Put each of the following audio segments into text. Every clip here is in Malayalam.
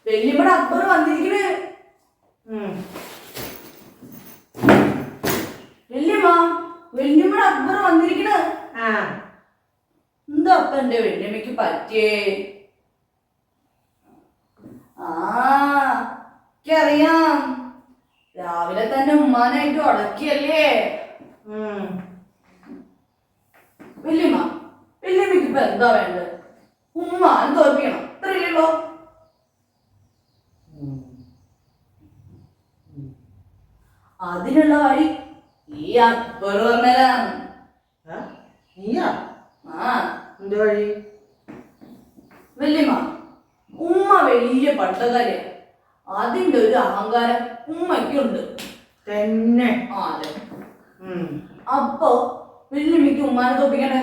വെല്ലിമ്മടെ അക്ബർ വന്നിരിക്കണേ. വെല്ലിമ്മടെ അക്ബർ വന്നിരിക്കണ. എന്താ അപ്പ എന്റെ വെല്ലിമ്മയ്ക്ക് പറ്റിയേ? എനിക്കറിയാം, രാവിലെ തന്നെ ഉമ്മാനായിട്ട് ഉടക്കിയല്ലേ. വെല്ലിമ്മയ്ക്ക് ഇപ്പൊ എന്താ വേണ്ടത്? ഉമ്മാനെ തോൽപ്പിക്കണം, ഇത്രയല്ലോ. അതിനുള്ള വഴി ഈ അക്ബർ പറഞ്ഞതാണ്. വെല്ലിമ്മ, ഉമ്മ വലിയ പട്ടക്കാരിയ. അതിന്റെ ഒരു അഹങ്കാരം ഉമ്മയ്ക്കുണ്ട് തന്നെ. അപ്പൊ വെല്ലിമ്മയ്ക്ക് ഉമ്മാനെ തോപ്പിക്കണ്ടേ?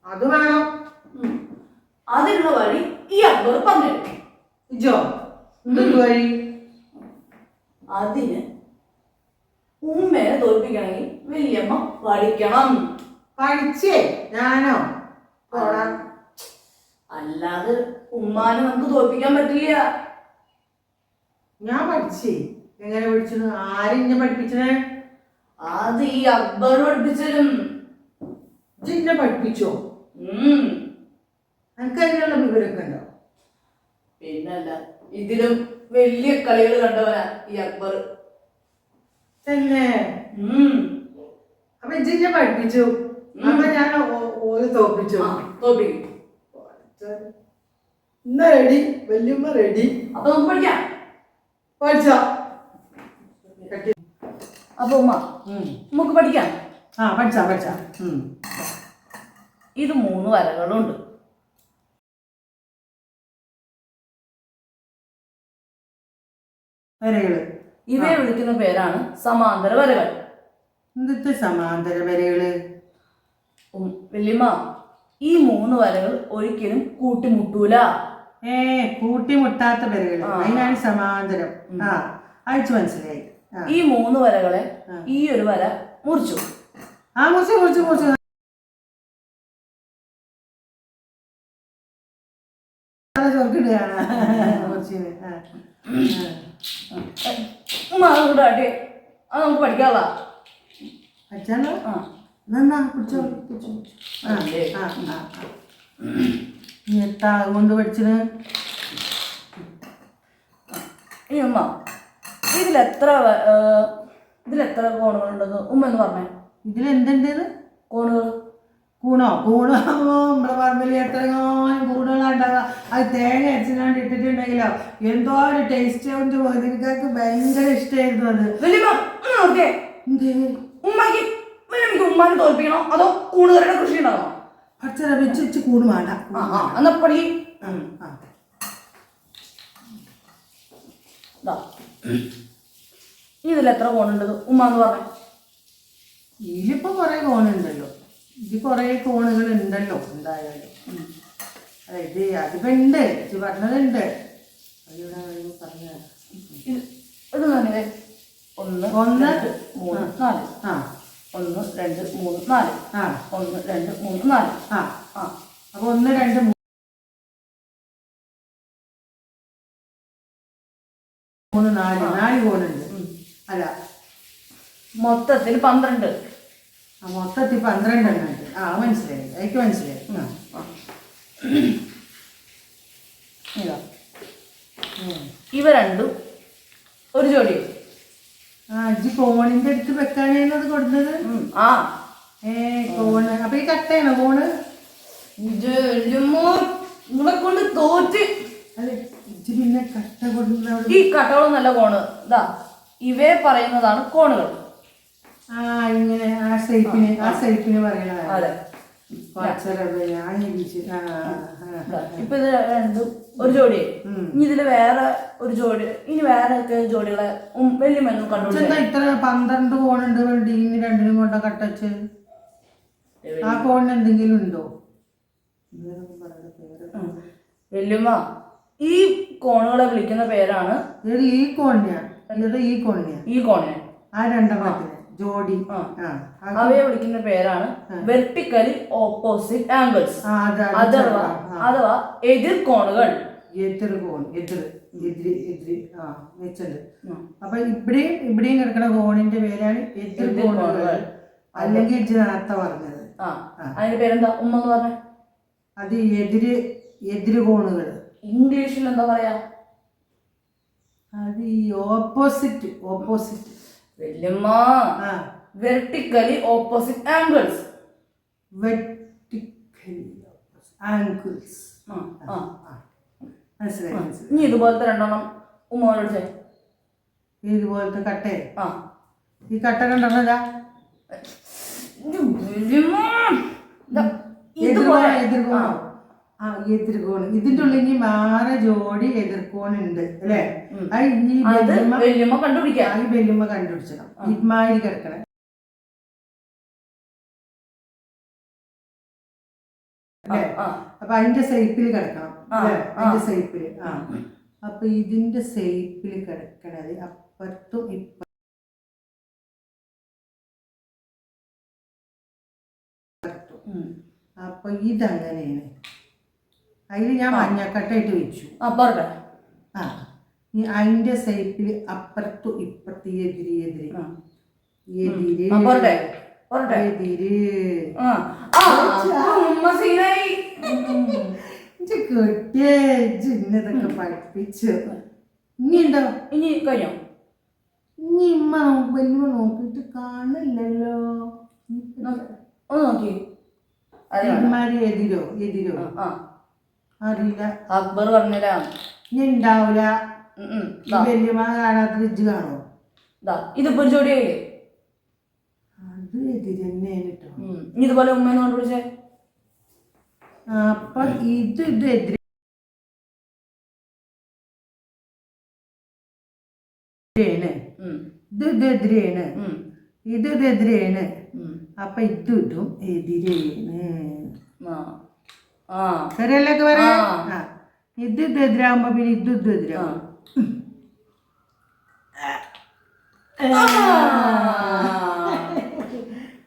അത് വേണം. അതിനുള്ള വഴി ഈ അക്ബർ പറഞ്ഞു. വഴി? അതിന് ഉമ്മയെ തോൽപ്പിക്കണമെങ്കിൽ വല്യമ്മ പഠിക്കണം. പഠിച്ചേ? ഞാനോ? അല്ലാതെ ഉമ്മാനെ നമുക്ക് തോൽപ്പിക്കാൻ പറ്റില്ല. ഞാൻ പഠിച്ചേ. എങ്ങനെ പഠിച്ചത്? ആരെന്നെ പഠിപ്പിച്ചേ? അത് ഈ അക്ബർ പഠിപ്പിച്ചതും. ജിന്നെ പഠിപ്പിച്ചോ? എനിക്ക് അതിനുള്ള വിവരമൊക്കെ ഉണ്ടോ? പിന്നല്ല, ഇതിലും വലിയ കളികൾ കണ്ടവനാ ഈ അക്ബർ. തന്നെ? അപ്പൊ ജിന്നെ പഠിപ്പിച്ചു, അപ്പൊ ഞാൻ ഓര് തോപ്പിച്ചു. തോപ്പിക്കും. എന്നാ റെഡി? വല്യമ്മ റെഡി? അപ്പൊ നമുക്ക് പഠിക്കാം. പഠിച്ച അപ്പൊ ഉമ്മ നമുക്ക് പഠിക്കാം. പഠിച്ച. ഇത് 3 വരകളുണ്ട്. വരകള് ഇവയെ വിളിക്കുന്ന പേരാണ് സമാന്തര വരകൾ. എന്തൊക്കെ സമാന്തര വരകള്? വല്യമ്മ, ഈ 3 വരകൾ ഒരിക്കലും കൂട്ടിമുട്ടൂല. കൂട്ടിമുട്ടാത്ത വരകള്, അതിനാണ് സമാന്തരം. അയച്ചു മനസ്സിലായി. ഈ 3 വരകളെ ഈ ഒരു വര മുറിച്ചു. മുറിച്ചു. കൂടാട്ടെ, അത് നമുക്ക് പഠിക്കാവാ. കൊണ്ട് പഠിച്ചത്. ഇനി ഉമ്മ, ഇതിലെത്ര കോണുകളുണ്ടെന്ന് ഉമ്മ എന്ന് പറഞ്ഞേ. ഇതിലെന്തുണ്ട്? കോണുകൾ. നമ്മളെ പറമ്പിൽ എത്ര കൂടുകളുണ്ടാവുക. അത് തേങ്ങ അരച്ചിനാണ്ട് ഇട്ടിട്ടുണ്ടെങ്കിലോ എന്തോ ഒരു ടേസ്റ്റ്. എനിക്ക് ഭയങ്കര ഇഷ്ടമായിരുന്നു അത്. ഉമ്മാനെ തോൽപ്പിക്കണോ അതോ കൂടുകളുടെ കൃഷി ഉണ്ടാകണോ? പച്ചറ വെച്ച് കൂട് വേണ്ട. എന്നപ്പടി ഇതിലെത്ര കോണുണ്ടത് ഉമ്മ എന്ന് പറഞ്ഞേ. ഇതിലിപ്പോ കുറെ കോണുണ്ടല്ലോ. ഇത് കുറെ കോണുകൾ ഉണ്ടല്ലോ എന്തായാലും. ഇത് അതിപ്പോ ഉണ്ട്, ഇത് പറഞ്ഞതുണ്ട്. പറഞ്ഞ 1 2 3 4 1 2 3 4 1 2 3 4. അപ്പൊ 1 2 3 4 കോണുണ്ട്. അല്ല, മൊത്തത്തിൽ 12. മൊത്തത്തിൽ 12 എണ്ണം ഉണ്ട്. മനസ്സിലായി, എനിക്ക് മനസ്സിലായി. ഇവ രണ്ടും ഒരു ജോഡി. ഇജ്ജ് കോണിന്റെ അടുത്ത് വെക്കാനത് കൊടുത്തത്. കോണ് അപ്പൊ ഈ കട്ടയാണോ കോണ്? നിങ്ങളെ കൊണ്ട് തോറ്റ്. അല്ലെ, ഇജ്ജ് പിന്നെ കട്ട കൊടുക്കുന്ന. ഈ കട്ടകളൊന്നല്ല കോണ്. ഇവയെ പറയുന്നതാണ് കോണുകൾ. ഇങ്ങനെ ആ ഷേപ്പിന് പറയണത്. അതെ. ഇപ്പൊ ഇത് രണ്ടും ഒരു ജോഡി. ഇനി ഇതില് വേറെ ഒരു ജോഡി, ഇനി വേറെ ഒക്കെ ജോഡികളെ വല്യമ്മൊന്നും കണ്ടുപിടിച്ചാ. ഇത്ര 12 കോണുണ്ട്. വെൽഡിങ്ങിന് 2നും കൊണ്ട കട്ടച്ച്. ആ കോണിന് എന്തെങ്കിലും ഉണ്ടോ? വല്യമ്മ, ഈ കോണുകളെ വിളിക്കുന്ന പേരാണ് ഈ കോണിനെയാ. ഈ കോണിനെ ആ 2 ജോഡി. അവയെ വിളിക്കുന്ന പേരാണ് വെർട്ടിക്കലി ഓപ്പോസിറ്റ് ആംഗിൾസ്, അഥവാ എതിർ കോണുകൾ. എതിര് ആ വെച്ചുണ്ട്. അപ്പൊ ഇവിടെയും കിടക്കുന്ന കോണിന്റെ പേരാണ് എതിർ കോണുകൾ, അല്ലെങ്കിൽ ഇജ്ജ് നേരത്തെ പറഞ്ഞത്. അതിന്റെ പേരെന്താ ഉമ്മ എന്ന് പറഞ്ഞ? അത് എതിര് കോണുകൾ. ഇംഗ്ലീഷിൽ എന്താ പറയാ? അത് ഈ ഓപ്പോസിറ്റ്. വല്യമ്മ, വെർട്ടിക്കലി ഓപ്പോസിറ്റ് ആംഗിൾസ്. ഇനി ഇതുപോലത്തെ രണ്ടെണ്ണം ഉമ്മോട് വിളിച്ചേ. ഇതുപോലത്തെ കട്ടേ? ഈ കട്ട കണ്ടതാ എതിർകോണ്. ഇതിന്റെ ഉള്ളിൽ ഇനി വേറെ ജോഡി എതിർകോണുണ്ട് അല്ലേ? വല്യമ്മ കണ്ടുപിടിക്കാം. ഈ വല്യമ്മ കണ്ടുപിടിച്ചണം. ഇമാതിരി കിടക്കണേ. അപ്പൊ അതിന്റെ സൈപ്പിൽ കിടക്കണം അല്ലേ? അതിന്റെ സൈപ്പില്. അപ്പൊ ഇതിന്റെ സൈപ്പിൽ കിടക്കണത് അപ്പുറത്തും ഇപ്പുറത്തും. അപ്പൊ ഇതങ്ങനെയാണ്. അതിൽ ഞാൻ മഞ്ഞക്കട്ടായിട്ട് വെച്ചു. അതിന്റെ സൈപ്പിൽ അപ്പുറത്തും ഇപ്പുറത്തും എതിര് ഇന്നതൊക്കെ പഠിപ്പിച്ചു. ഇനി ഉണ്ടോ? ഇനി കഴിഞ്ഞോ? ഇനി ഇമ്മ വല്യമ്മ നോക്കിട്ട് കാണില്ലല്ലോ. നോക്കി എതിരോ അറിയില്ല. അക്ബർ പറഞ്ഞില്ല. ഇനി ഉണ്ടാവൂല. വല്യമ്മ കാണാത്ത ഫ്രിഡ്ജ് കാണോ? ഇതിപ്പോ ജോഡിയായില്ലേ? അത് എതിര് തന്നെയാണ് കേട്ടോ. ഇതുപോലെ ഉമ്മയെന്ന് കണ്ടുപിടിച്ചേ. അപ്പൊ ഇത് എതിര്. എതിരാണ്. അപ്പൊ ഇതും എതിരാണ്. ശരിയല്ലൊക്കെ പറയാ. ഇത് എതിരാകുമ്പോ പിന്നെ ഇതും എതിരാകും.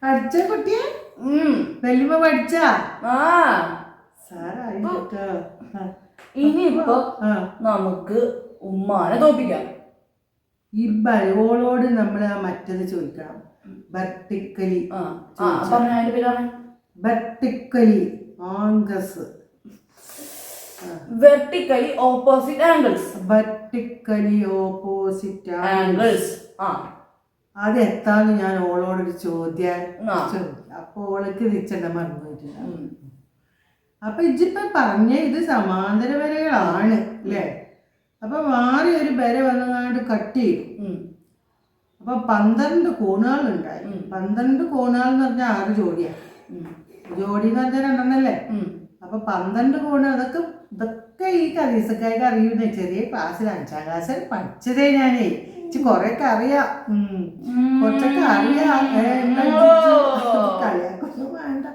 പഠിച്ച കുട്ടിയെ വല്യമ്മ പഠിച്ച സാറായി. ഇനിയിപ്പോ നമുക്ക് ഉമ്മാനെ തോപ്പിക്കാം. ഈ ബലോളോട് നമ്മൾ മറ്റത് ചോദിക്കണം. Vertically Angus. Vertically opposite angles. അത് എത്താന്ന് ഞാൻ ഓളോടൊരു ചോദ്യം. അപ്പൊ ഓൾക്ക് തിരിച്ചെണ്ണ മറന്നു പോയിട്ടുണ്ട്. അപ്പൊ ഇജിപ്പോ പറഞ്ഞ ഇത് സമാന്തര വരകളാണ് അല്ലേ? അപ്പൊ മാറി ഒരു വര വന്നങ്ങാണ്ട് കട്ട് ചെയ്തു. അപ്പൊ 12 കോണുകളുണ്ടായി. 12 കോണുകൾ എന്ന് പറഞ്ഞാൽ 6 ജോഡിയാണ്. ജോഡി എന്ന് പറഞ്ഞാൽ 2 അല്ലേ? അപ്പൊ 12 കോണ്. ഇതൊക്കെ ഈ കരീസക്കാർക്ക് അറിയുന്ന ചെറിയ ക്ലാസ്സിൽ 5ാം ക്ലാസ്സിൽ പഠിച്ചതേ ഞാനേ. കൊറേയൊക്കെ അറിയാം. കുറച്ചൊക്കെ അറിയാം. കളിയാക്കൊന്നും വേണ്ട.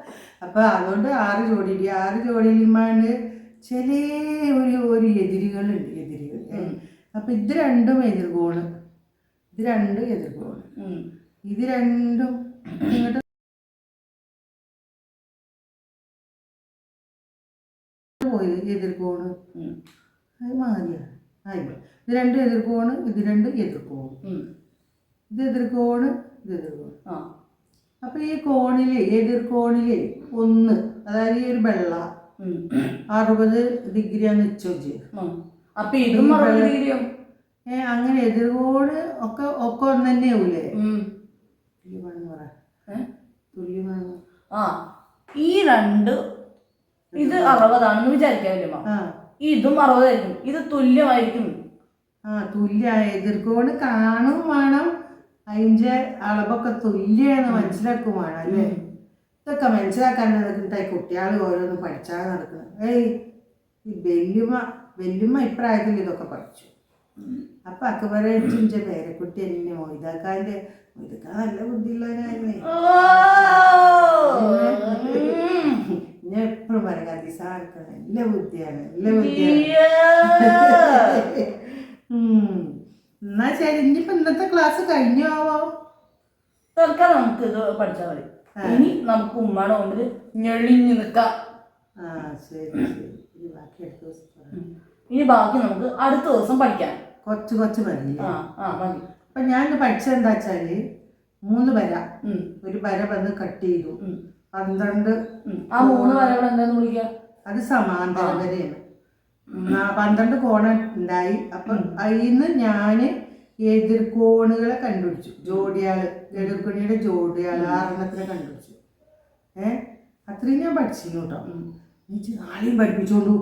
അപ്പൊ അതുകൊണ്ട് 6 ജോഡി. 6 ജോഡിയിലുമാണ്ട് ചെറിയ ഒരു എതിരുകളുണ്ട്. അപ്പൊ ഇത് രണ്ടും എതിർകോണ്. ഇത് രണ്ടും എതിർകോണ്. ഇത് രണ്ടും ഇങ്ങോട്ട് പോയത് എതിർകോണ്. അത് മാറിയാണ്. ഇത് രണ്ടും എതിർകോണ്. ഇത് രണ്ടും എതിർകോണ്. ഇത് എതിർകോണ്. ഇത് എതിർകോണ്. അപ്പൊ ഈ കോണില് എതിർകോണില് 1, അതായത് ഈ ഒരു വെള്ള 60 ഡിഗ്രിയാണ് വെച്ചോച്ച്. അങ്ങനെ എതിർകോണ് ഒക്കെ ഒന്ന് തന്നെയാവൂലേ? ഈ 2 ഇത് 60 വിചാരിക്കാമല്ലോ. ഇതും 60 ആയിരിക്കും. ഇത് തുല്യമായിരിക്കും. തുല്യ എതിർകോണ് കാണും വേണം. അതിന്റെ അളവൊക്കെ തുല്യെന്ന് മനസ്സിലാക്കും വേണം അല്ലേ? ഇതൊക്കെ മനസ്സിലാക്കാൻ കുട്ടികൾ ഓരോന്ന് പഠിച്ചാൽ നടക്കുന്നത്. ഈ വല്യമ്മ ഇപ്രായത്തിൽ ഇതൊക്കെ പഠിച്ചു. അപ്പൊ അക്ബറിന്റെ പേരക്കുട്ടി എന്നെ മൊയ്താക്കാന്റെ നല്ല ബുദ്ധിയുള്ളവനായിരുന്നേ. ഞാൻ എപ്പോഴും പറയാം അതിസാർക്ക് നല്ല ബുദ്ധിയാണ്. എന്നാ ശരി. ഇനിയിപ്പോ ഇന്നത്തെ ക്ലാസ് കഴിഞ്ഞു ആവോ? തൽക്കാലം നമുക്ക് ഇത് പഠിച്ചാൽ മതി. ഇനി നമുക്ക് ഉമ്മയുടെ മുമ്പിൽ ഞെളിഞ്ഞു നിൽക്കാം. ശരി. ബാക്കി അടുത്ത ദിവസം ഇനി ബാക്കി നമുക്ക് അടുത്ത ദിവസം പഠിക്കാം. കുറച്ച് കുറച്ച് മതി. മതി. അപ്പൊ ഞാൻ പഠിച്ചത് എന്താ വെച്ചാല് 3 വര, ഒരു വര വന്ന് കട്ട് ചെയ്തു 12. ആ 3 വരകൾ എന്താന്ന് വിളിക്കുക? അത് സമാന്തര വരയാണ്. 12 കോണം ഉണ്ടായി. അപ്പൊ അതിന്ന് ഞാന് എതിർകോണുകളെ കണ്ടുപിടിച്ചു. ജോഡിയാള്, എതിർക്കോണിയുടെ ജോഡിയാള് 6 കണ്ടുപിടിച്ചു. അത്രയും ഞാൻ പഠിച്ചിരുന്നു കേട്ടോ. എനിക്ക് നാളെയും പഠിപ്പിച്ചോളൂ,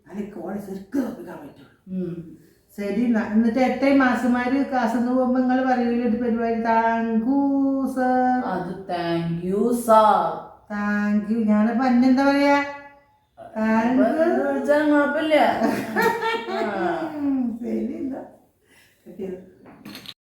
നാളെ കോളെ ശരിക്കും തപ്പിക്കാൻ പറ്റുള്ളൂ. ശരി. എന്നിട്ട് 8 മാസന്മാര് ക്ലാസ്സിൽ നിന്ന് പോകുമ്പോ നിങ്ങൾ പറയൂല ഒരു പരിപാടി, താങ്ക് യു സർ. അത് thank you sir. Thank you. ഞാനപ്പോ എന്താ പറയാ? കുഴപ്പമില്ല. ശരി. എന്താ